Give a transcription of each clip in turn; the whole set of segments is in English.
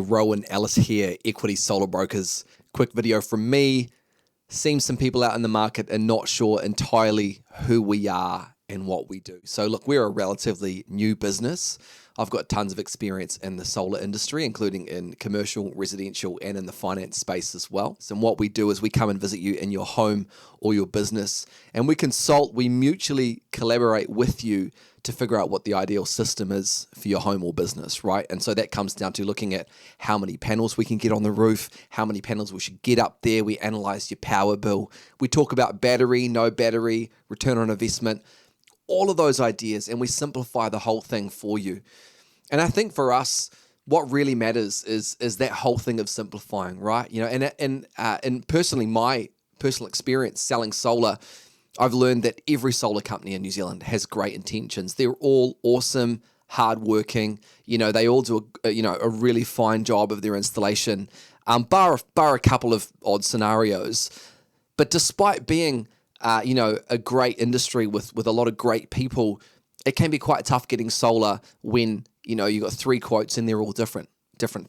Rowan Ellis here, Equity Solar Brokers. Quick video from me. Seen some people out in the market and not sure entirely who we are and what we do. So look, we're a relatively new business. I've got tons of experience in the solar industry, including in commercial, residential, and in the finance space as well. So what we do is we come and visit you in your home or your business, and we consult, we mutually collaborate with you to figure out what the ideal system is for your home or business, right? And so that comes down to looking at how many panels we can get on the roof, how many panels we should get up there. We analyze your power bill. We talk about battery, no battery, return on investment, all of those ideas, and we simplify the whole thing for you. And I think for us, what really matters is that whole thing of simplifying, right? You know, and personally, my personal experience selling solar, I've learned that every solar company in New Zealand has great intentions. They're all awesome, hardworking. You know, they all do a really fine job of their installation, bar a couple of odd scenarios. But despite being a great industry with a lot of great people, it can be quite tough getting solar when, you got 3 quotes and they're all different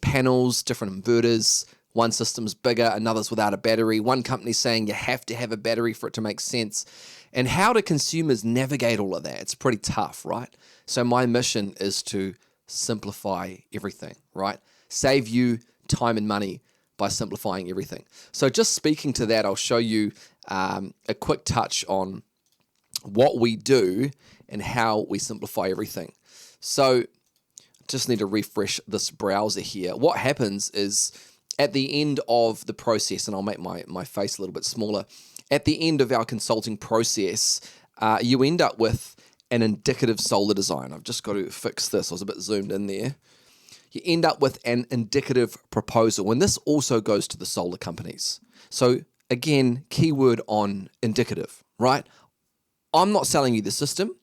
panels, different inverters. One system's bigger, another's without a battery. One company's saying you have to have a battery for it to make sense. And how do consumers navigate all of that? It's pretty tough, right? So my mission is to simplify everything, right? Save you time and money by simplifying everything. So just speaking to that, I'll show you a quick touch on what we do and how we simplify everything. So just need to refresh this browser here. What happens is at the end of the process, and I'll make my face a little bit smaller, at the end of our consulting process, you end up with an indicative solar design. I've just got to fix this. I was a bit zoomed in there. You end up with an indicative proposal, and this also goes to the solar companies. So again, keyword on indicative, right? I'm not selling you the system.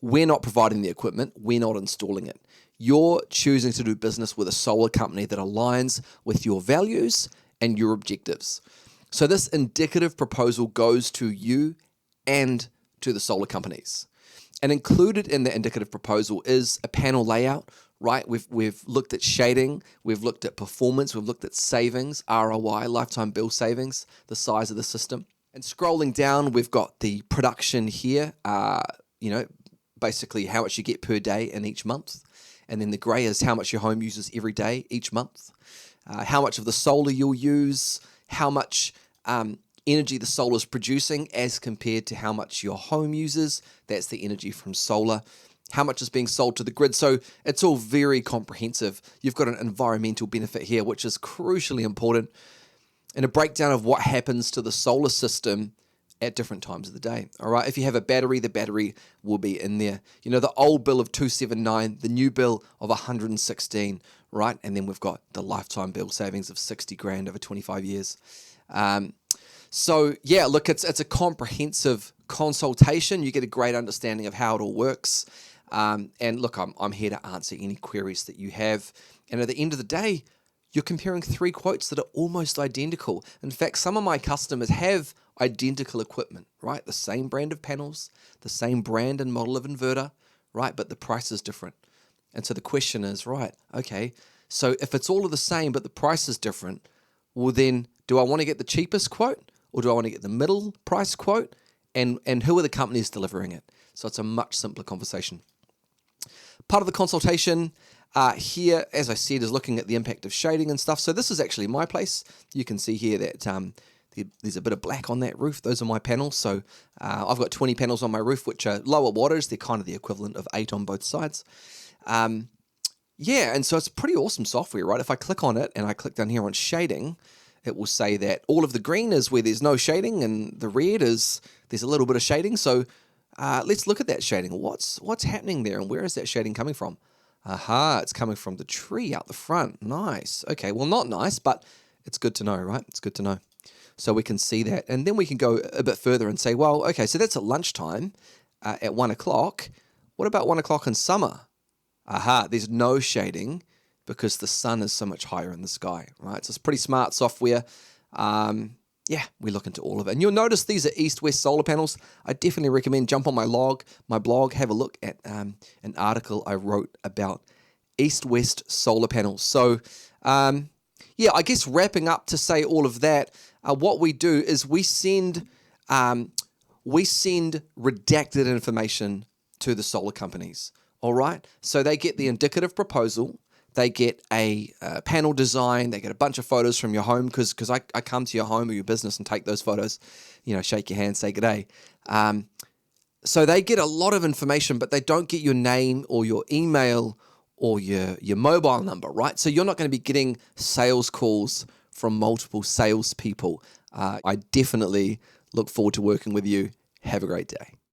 We're not providing the equipment. We're not installing it. You're choosing to do business with a solar company that aligns with your values and your objectives. So this indicative proposal goes to you and to the solar companies. And included in the indicative proposal is a panel layout, right? We've looked at shading, we've looked at performance, we've looked at savings, ROI, lifetime bill savings, the size of the system. And scrolling down, we've got the production here, basically how much you get per day in each month. And then the grey is how much your home uses every day, each month. How much of the solar you'll use, how much energy the solar is producing as compared to how much your home uses. That's the energy from solar. How much is being sold to the grid. So it's all very comprehensive. You've got an environmental benefit here, which is crucially important, and a breakdown of what happens to the solar system at different times of the day. All right. If you have a battery, the battery will be in there. The old bill of 279, the new bill of 116, right? And then we've got the lifetime bill savings of 60 grand over 25 years. So yeah, look, it's a comprehensive consultation. You get a great understanding of how it all works. And look, I'm here to answer any queries that you have. And at the end of the day, you're comparing 3 quotes that are almost identical. In fact, some of my customers have identical equipment, right? The same brand of panels, the same brand and model of inverter, right? But the price is different. And so the question is, right, okay, so if it's all of the same, but the price is different, well then, do I want to get the cheapest quote or do I want to get the middle price quote? And who are the companies delivering it? So it's a much simpler conversation. Part of the consultation here, as I said, is looking at the impact of shading and stuff. So this is actually my place. You can see here that there's a bit of black on that roof. Those are my panels. So I've got 20 panels on my roof, which are lower wattage. They're kind of the equivalent of 8 on both sides. And so it's pretty awesome software, right? If I click on it and I click down here on shading, it will say that all of the green is where there's no shading and the red is there's a little bit of shading. So let's look at that shading. What's happening there and where is that shading coming from? Aha, it's coming from the tree out the front. Nice. Okay, well, not nice, but it's good to know, right? It's good to know. So we can see that. And then we can go a bit further and say, well, okay, so that's at lunchtime at 1 o'clock. What about 1 o'clock in summer? Aha, there's no shading because the sun is so much higher in the sky, right? So it's pretty smart software. We look into all of it. And you'll notice these are east-west solar panels. I definitely recommend jump on my blog, have a look at an article I wrote about east-west solar panels. So Yeah, I guess wrapping up to say all of that, what we do is we send redacted information to the solar companies. All right, so they get the indicative proposal, they get a panel design, they get a bunch of photos from your home because I come to your home or your business and take those photos, shake your hand, say good day. So they get a lot of information, but they don't get your name or your email or your mobile number, right? So you're not going to be getting sales calls from multiple salespeople. I definitely look forward to working with you. Have a great day.